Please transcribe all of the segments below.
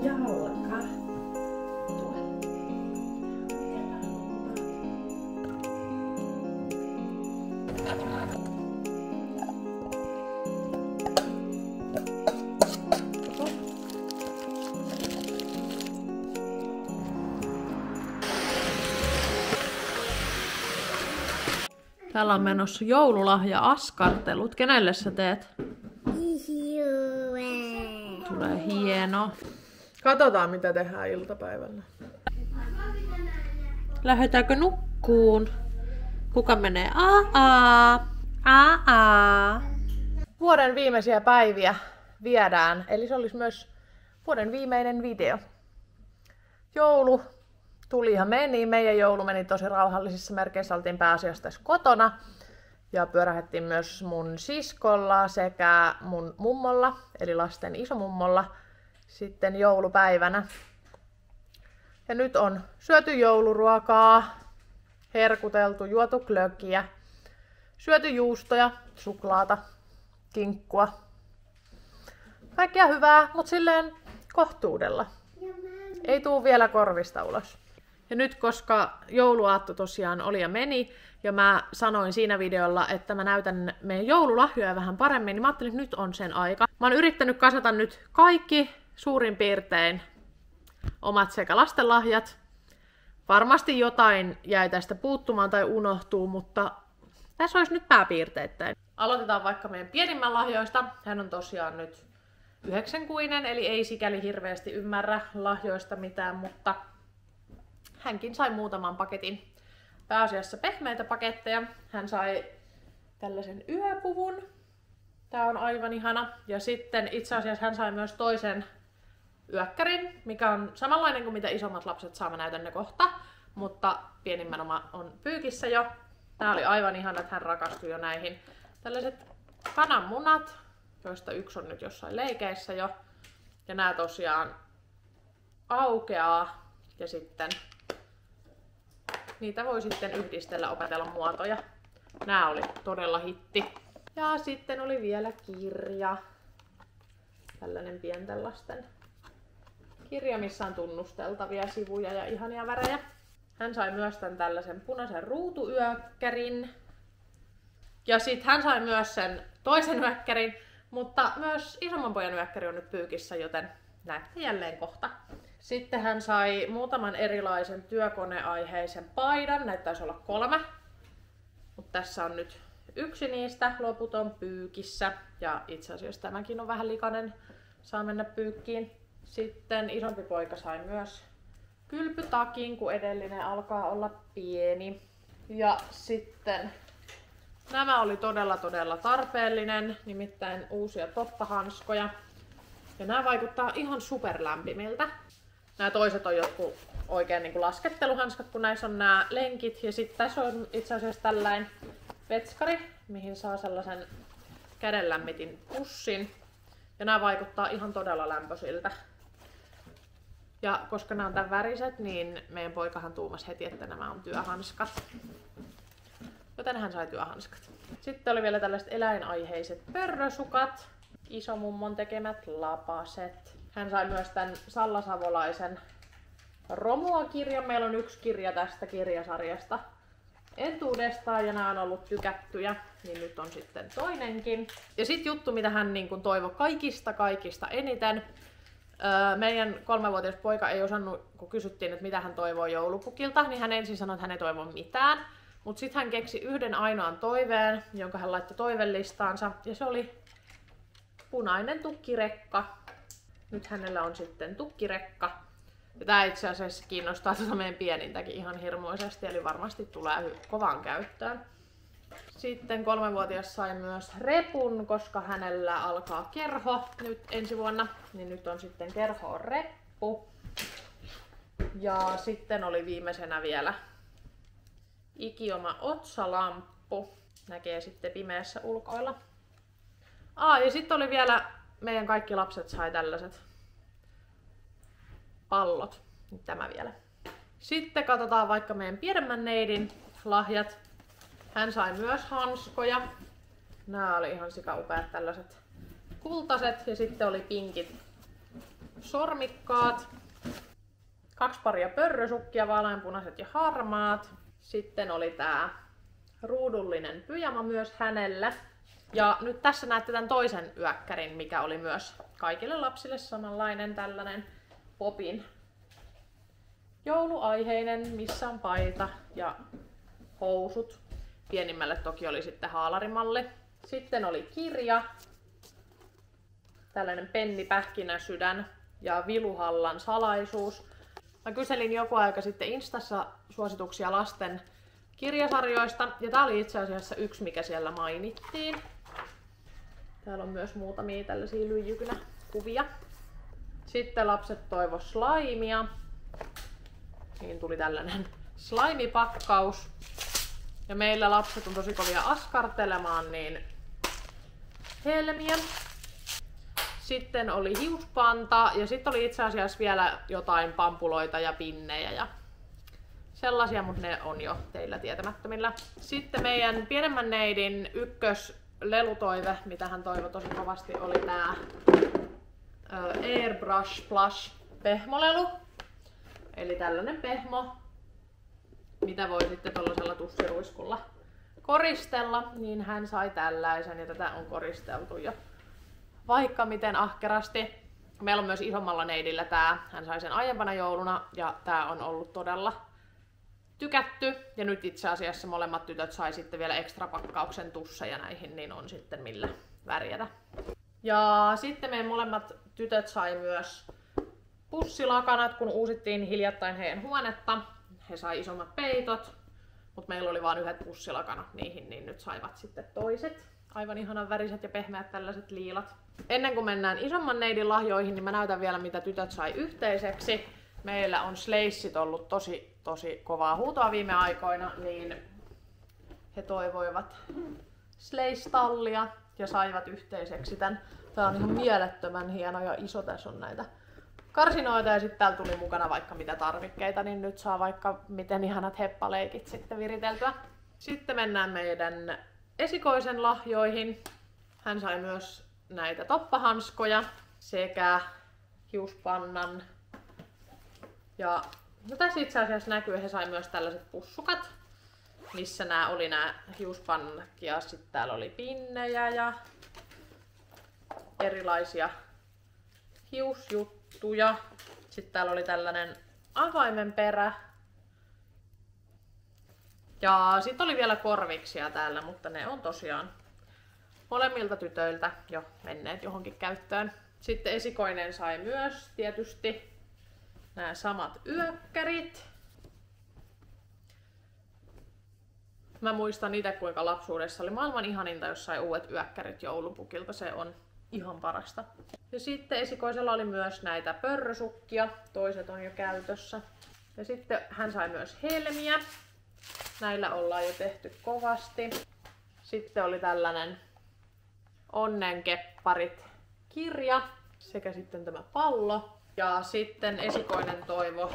jalka. Täällä on menossa joululahja-askartelut. Kenelle sä teet? Tulee hieno. Katsotaan mitä tehdään iltapäivällä. Lähdetäänkö nukkuun? Kuka menee? Vuoden viimeisiä päiviä viedään. Eli se olisi myös vuoden viimeinen video. Joulu tuli ja meni. Meidän joulu meni tosi rauhallisissa merkeissä. Oltiin pääasiassa tässä kotona. Ja pyörähdettiin myös mun siskolla sekä mun mummolla, eli lasten isomummolla, sitten joulupäivänä. Ja nyt on syöty jouluruokaa, herkuteltu, juotu glögiä, syöty juustoja, suklaata, kinkkua. Kaikkea hyvää, mutta silleen kohtuudella. Ei tuu vielä korvista ulos. Ja nyt, koska jouluaatto tosiaan oli ja meni, ja mä sanoin siinä videolla, että mä näytän meidän joululahjoja vähän paremmin, niin mä ajattelin, että nyt on sen aika. Mä oon yrittänyt kasata nyt kaikki suurin piirtein omat sekä lastenlahjat. Varmasti jotain jäi tästä puuttumaan tai unohtuu, mutta tässä olisi nyt pääpiirteittäin. Aloitetaan vaikka meidän pienimmän lahjoista. Hän on tosiaan nyt 9-kuinen, eli ei sikäli hirveästi ymmärrä lahjoista mitään, mutta hänkin sai muutaman paketin. Pääasiassa pehmeitä paketteja. Hän sai tällaisen yöpuvun. Tää on aivan ihana. Ja sitten itse asiassa hän sai myös toisen yökkärin, mikä on samanlainen kuin mitä isommat lapset saa. Mä näytän ne kohta, mutta pienimmän oma on pyykissä jo. Tää oli aivan ihana, että hän rakastui jo näihin. Tällaiset kananmunat, joista yksi on nyt jossain leikeissä jo. Ja nämä tosiaan aukeaa ja sitten niitä voi sitten yhdistellä, opetella muotoja. Nää oli todella hitti. Ja sitten oli vielä kirja. Tällainen pienten lasten kirja, missä on tunnusteltavia sivuja ja ihania värejä. Hän sai myös tämän tällaisen punaisen ruutuyökkärin. Ja sitten hän sai myös sen toisen yökkärin, mutta myös isomman pojan yökkäri on nyt pyykissä, joten näette jälleen kohta. Sitten hän sai muutaman erilaisen työkoneaiheisen paidan. Näitä taisi olla 3. Mutta tässä on nyt yksi niistä. Loput on pyykissä. Ja itse asiassa tämäkin on vähän likainen. Saa mennä pyykkiin. Sitten isompi poika sai myös kylpytakin, kun edellinen alkaa olla pieni. Ja sitten nämä oli todella tarpeellinen. Nimittäin uusia toppahanskoja. Ja nämä vaikuttaa ihan superlämpimiltä. Nämä toiset on jotkut oikein niin kuin lasketteluhanskat, kun näissä on nämä lenkit. Ja sitten tässä on itse asiassa tällainen vetskari, mihin saa sellaisen kädenlämmitin pussin. Ja nämä vaikuttaa ihan todella lämpöisiltä. Ja koska nämä on tämän väriset, niin meidän poikahan tuumasi heti, että nämä on työhanskat. Joten hän sai työhanskat. Sitten oli vielä tällaiset eläinaiheiset pörrösukat. Isomummon tekemät lapaset. Hän sai myös tämän Salla Savolaisen Romua-kirjan. Meillä on yksi kirja tästä kirjasarjasta entuudestaan ja nämä on ollut tykättyjä, niin nyt on sitten toinenkin. Ja sitten juttu, mitä hän niin kuin toivoi kaikista eniten. Meidän 3-vuotias poika ei osannut, kun kysyttiin, että mitä hän toivoo joulupukilta, niin hän ensin sanoi, että hän ei toivo mitään. Mutta sitten hän keksi yhden ainoan toiveen, jonka hän laittoi toivelistaansa, ja se oli punainen tukkirekka. Nyt hänellä on sitten tukkirekka. Ja tää itse asiassa kiinnostaa meidän pienintäkin ihan hirmuisesti, eli varmasti tulee kovaan käyttöön. Sitten 3-vuotias sai myös repun, koska hänellä alkaa kerho nyt ensi vuonna. Niin nyt on sitten kerhoon reppu. Ja sitten oli viimeisenä vielä ikioma otsalamppu. Näkee sitten pimeässä ulkoilla. Ja sitten oli vielä, meidän kaikki lapset sai tällaiset pallot. Nyt tämä vielä. Sitten katsotaan vaikka meidän pienemmän neidin lahjat. Hän sai myös hanskoja. Nämä oli ihan sikaupeat tällaiset kultaiset ja sitten oli pinkit sormikkaat. 2 paria pörrösukkia, vaaleanpunaiset ja harmaat. Sitten oli tää ruudullinen pyjama myös hänellä. Ja nyt tässä näette tämän toisen yökkärin, mikä oli myös kaikille lapsille samanlainen tällainen Popin jouluaiheinen, missä on paita ja housut. Pienimmälle toki oli sitten haalarimalli. Sitten oli kirja, tällainen Penni Pähkinäsydän ja Viluhallan salaisuus. Mä kyselin joku aika sitten Instassa suosituksia lasten kirjasarjoista, ja tää oli itse asiassa yksi, mikä siellä mainittiin. Täällä on myös muutamia tällaisia lyijykynäkuvia. Sitten lapset toivo slaimia. Niin tuli tällainen slaimipakkaus. Ja meillä lapset on tosi kovia askartelemaan, niin helmiä. Sitten oli hiuspanta ja sitten oli itse asiassa vielä jotain pampuloita ja pinnejä ja sellaisia, mutta ne on jo teillä tietämättömillä. Sitten meidän pienemmän neidin ykköslelutoive, mitä hän toivoi tosi kovasti, oli tää Airbrush Plush pehmolelu. Eli tällainen pehmo, mitä voi sitten tollasella tussiruiskulla koristella, niin hän sai tällaisen ja tätä on koristeltu jo vaikka miten ahkerasti. Meillä on myös isommalla neidillä tää, hän sai sen aiempana jouluna ja tää on ollut todella tykätty. Ja nyt itse asiassa molemmat tytöt sai sitten vielä ekstra pakkauksen tusseja näihin, niin on sitten millä värjätä. Ja sitten meidän molemmat tytöt sai myös pussilakanat, kun uusittiin hiljattain heidän huonetta. He sai isommat peitot, mutta meillä oli vain yhdet pussilakanat niihin, niin nyt saivat sitten toiset. Aivan ihanan väriset ja pehmeät tällaiset liilat. Ennen kuin mennään isomman neidin lahjoihin, niin mä näytän vielä mitä tytöt sai yhteiseksi. Meillä on sleissit ollut tosi kovaa huutoa viime aikoina, niin he toivoivat sleistallia ja saivat yhteiseksi tän. Tää on ihan mielettömän hieno ja iso, tässä on näitä karsinoita ja sitten täällä tuli mukana vaikka mitä tarvikkeita, niin nyt saa vaikka miten ihanat heppaleikit sitten viriteltyä. Sitten mennään meidän esikoisen lahjoihin. Hän sai myös näitä toppahanskoja sekä hiuspannan. Ja no tässä itse asiassa näkyy, että he sai myös tällaiset pussukat, missä nämä oli nämä hiuspannat ja sitten täällä oli pinnejä ja erilaisia hiusjuttuja. Sitten täällä oli tällainen avaimenperä. Ja sitten oli vielä korviksia täällä, mutta ne on tosiaan molemmilta tytöiltä jo menneet johonkin käyttöön. Sitten esikoinen sai myös tietysti nämä samat yökkärit. Mä muistan itse kuinka lapsuudessa oli maailman ihaninta, jos sai uudet yökkärit joulupukilta. Se on ihan parasta. Ja sitten esikoisella oli myös näitä pörrösukkia. Toiset on jo käytössä. Ja sitten hän sai myös helmiä. Näillä ollaan jo tehty kovasti. Sitten oli tällainen Onnenkepparit kirja sekä sitten tämä pallo. Ja sitten esikoinen toivo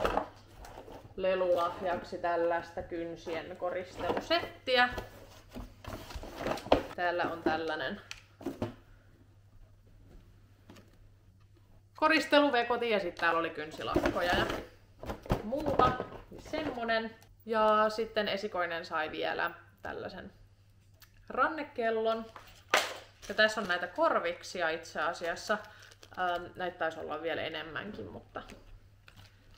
lelulahjaksi tällaista kynsien koristelusettiä. Täällä on tällainen koristeluvekoti ja sitten täällä oli kynsilakkoja ja muuta. Semmonen. Ja sitten esikoinen sai vielä tällaisen rannekellon. Ja tässä on näitä korviksia itse asiassa. Näitä taisi olla vielä enemmänkin, mutta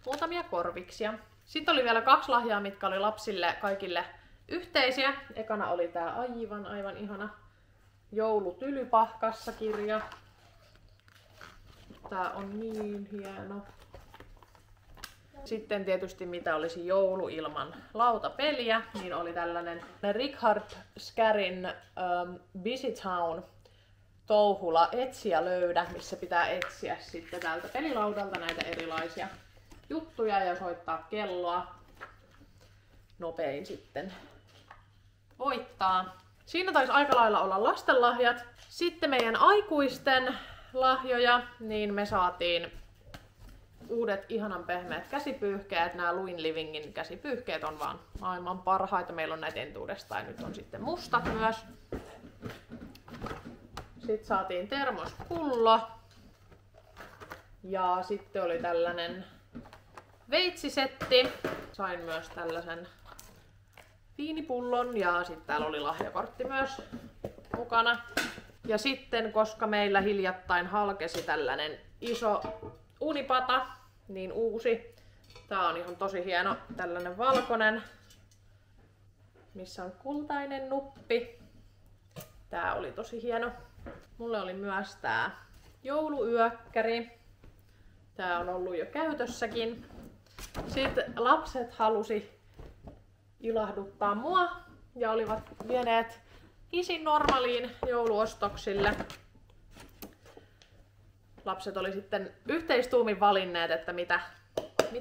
muutamia korviksia. Sitten oli vielä 2 lahjaa, mitkä oli lapsille kaikille yhteisiä. Ekana oli tää aivan ihana joulutylypahkassa-kirja. Tää on niin hieno. Sitten tietysti mitä olisi joulu ilman lautapeliä, niin oli tällainen Richard Scarin Busy Town touhula etsi ja löydä, missä pitää etsiä sitten tältä pelilaudalta näitä erilaisia juttuja ja soittaa kelloa. Nopein sitten voittaa. Siinä taisi aika lailla olla lastenlahjat. Sitten meidän aikuisten lahjoja, niin me saatiin uudet ihanan pehmeät käsipyyhkeet. Nämä Luin Livingin käsipyyhkeet on vaan maailman parhaita. Meillä on näitä entuudestaan ja nyt on sitten mustat myös. Sitten saatiin termospullo. Ja sitten oli tällainen veitsisetti. Sain myös tällaisen viinipullon ja sitten täällä oli lahjakortti myös mukana. Ja sitten, koska meillä hiljattain halkesi tällainen iso uunipata, niin uusi. Tää on ihan tosi hieno, tällainen valkoinen, missä on kultainen nuppi. Tää oli tosi hieno. Mulle oli myös tää jouluyökkäri. Tää on ollut jo käytössäkin. Sitten lapset halusi ilahduttaa mua ja olivat vieneet isin normaaliin jouluostoksille. Lapset oli sitten yhteistuumin valinneet, että mitä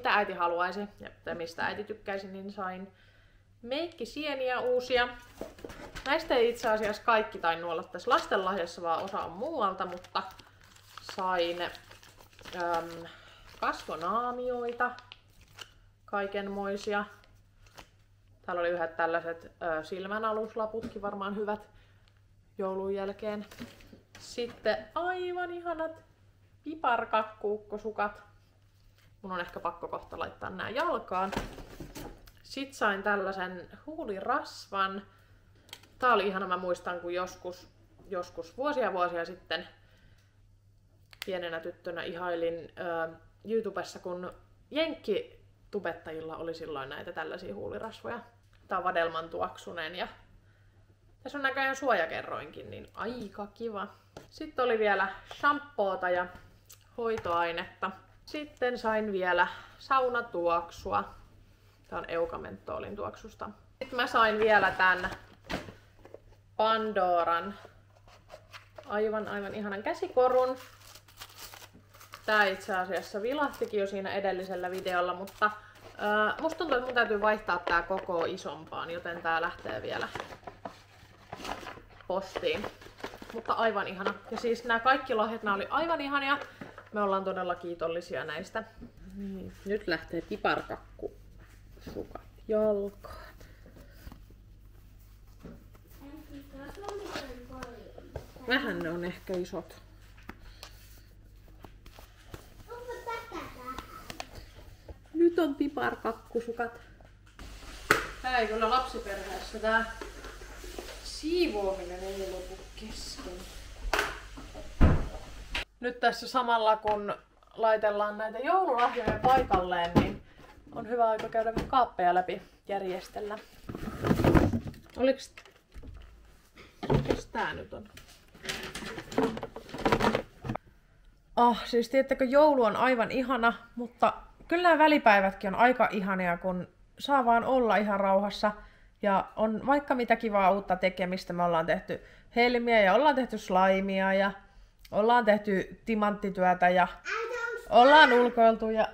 äiti haluaisi ja mistä äiti tykkäisi, niin sain meikkisieniä uusia. Näistä ei itse asiassa kaikki tainnut olla tässä lastenlahjassa, vaan osa on muualta, mutta sain kasvonaamioita, kaikenmoisia. Täällä oli yhdet tällaiset silmänaluslaputkin, varmaan hyvät joulun jälkeen. Sitten aivan ihanat piparkakkuukkosukat. Mun on ehkä pakko kohta laittaa nää jalkaan. Sitten sain tällaisen huulirasvan. Tää oli ihana, mä muistan kun joskus vuosia sitten pienenä tyttönä ihailin YouTubessa, kun jenkkitubettajilla oli silloin näitä tällaisia huulirasvoja. Tää on vadelman tuoksunen ja tässä on näköjään suojakerroinkin, niin aika kiva. Sitten oli vielä shampoota ja hoitoainetta. Sitten sain vielä saunatuoksua. Tää on Eucamentolin tuoksusta. Sitten mä sain vielä tän Pandoran aivan ihanan käsikorun. Tää itse asiassa vilahtikin jo siinä edellisellä videolla, mutta musta tuntuu, että mun täytyy vaihtaa tää koko isompaan, joten tää lähtee vielä postiin. Mutta aivan ihana. Ja siis nämä kaikki lahjat, nämä oli aivan ihania. Me ollaan todella kiitollisia näistä. Nyt lähtee piparkakkusukat jalkaan. Vähän ne on ehkä isot. Nyt on piparkakkusukat. Tää ei kyllä lapsiperheessä tää siivoaminen ei lopu kesken. Nyt tässä samalla kun laitellaan näitä joululahjoja paikalleen, niin on hyvä aika käydä kaappeja läpi, järjestellä. Mikäs tää nyt on? Siis tiedättekö, joulu on aivan ihana, mutta kyllä nämä välipäivätkin on aika ihania, kun saa vaan olla ihan rauhassa. Ja on vaikka mitä kivaa uutta tekemistä. Me ollaan tehty helmiä ja ollaan tehty slaimia ja ollaan tehty timanttityötä ja ollaan ulkoiltu ja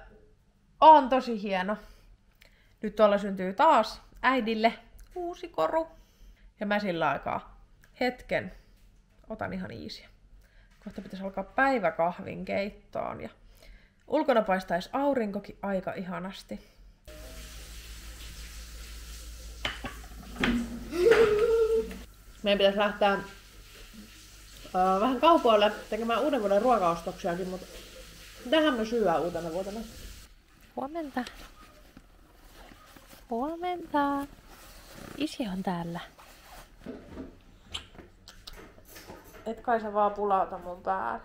on tosi hieno. Nyt tuolla syntyy taas äidille uusi koru. Ja mä sillä aikaa hetken otan ihan iisiä. Kohta pitäisi alkaa päiväkahvin keittoon ja ulkona paistaisi aurinkokin aika ihanasti. Meidän pitäisi lähteä vähän kaupoille tekemään uuden vuoden ruokaostoksiakin, mutta mitähän me syödään uutena vuotena? Huomenta. Huomenta. Isi on täällä. Et kai sä vaan pulauta mun päälle.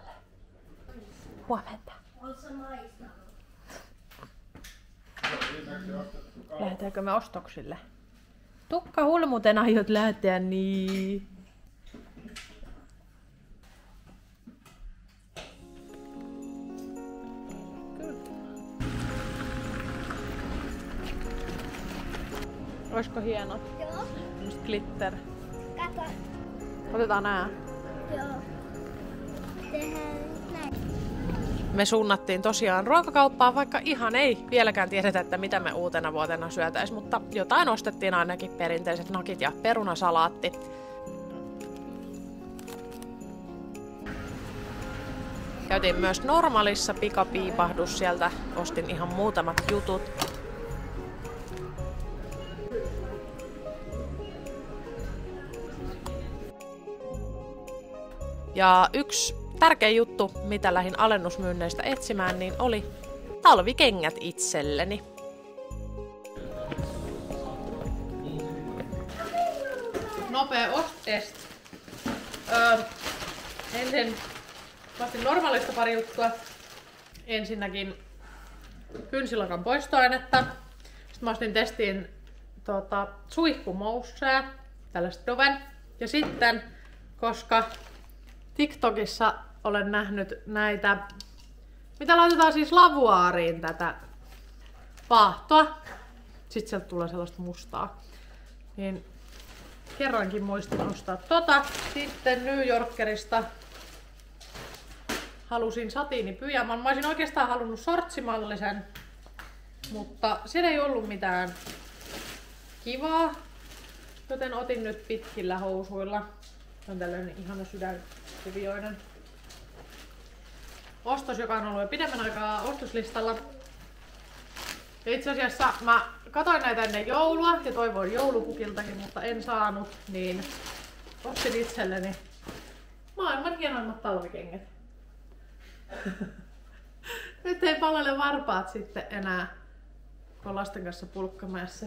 Huomenta. Lähdetäänkö me ostoksille? Tukka hulmuten aiot lähteä niin. Oisko hienot? Joo. Just glitter. Kato. Otetaan nää. Joo. Tehdään näin. Me suunnattiin tosiaan ruokakauppaan, vaikka ihan ei vieläkään tiedetä, että mitä me uutena vuotena syötäis, mutta jotain ostettiin ainakin, perinteiset nakit ja perunasalaatti. Käytiin myös normaalissa pikapiipahdus, sieltä ostin ihan muutamat jutut. Ja yksi tärkein juttu, mitä lähdin alennusmyynneistä etsimään, niin oli talvikengät itselleni. Nopea ostest. Ensin vastin normaalista pari juttua. Ensinnäkin kynsilakan poistoainetta. Sitten mä ostin testiin suihkumoussea, tällaista Doven. Ja sitten, koska TikTokissa olen nähnyt näitä, mitä laitetaan siis lavuaariin tätä vaahtoa. Sitten sieltä tulee sellaista mustaa. Niin kerrankin muistin ostaa tota. Sitten New Yorkerista halusin satiinipyjaman. Mä olisin oikeastaan halunnut sortsimallisen, mutta siellä ei ollut mitään kivaa, joten otin nyt pitkillä housuilla. On tällainen ihana sydänkuvioinen ostos, joka on ollut jo pidemmän aikaa ostoslistalla. Ja itse asiassa mä katsoin näitä ennen joulua ja toivoin joulupukiltakin, mutta en saanut, niin ostin itselleni maailman hienoimmat talvikengät. Nyt ei palele varpaat sitten enää, kun on lasten kanssa pulkkamäessä.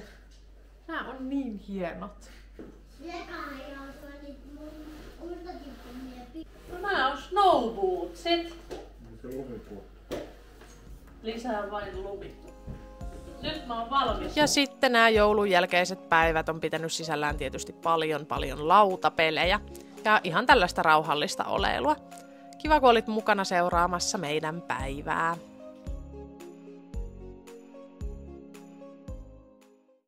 Nää on niin hienot. No nää on snowbootsit. Lisää vain lumi. Nyt mä oon valmis. Ja sitten nämä joulun jälkeiset päivät on pitänyt sisällään tietysti paljon lautapelejä. Ja ihan tällaista rauhallista oleilua. Kiva, kun olit mukana seuraamassa meidän päivää.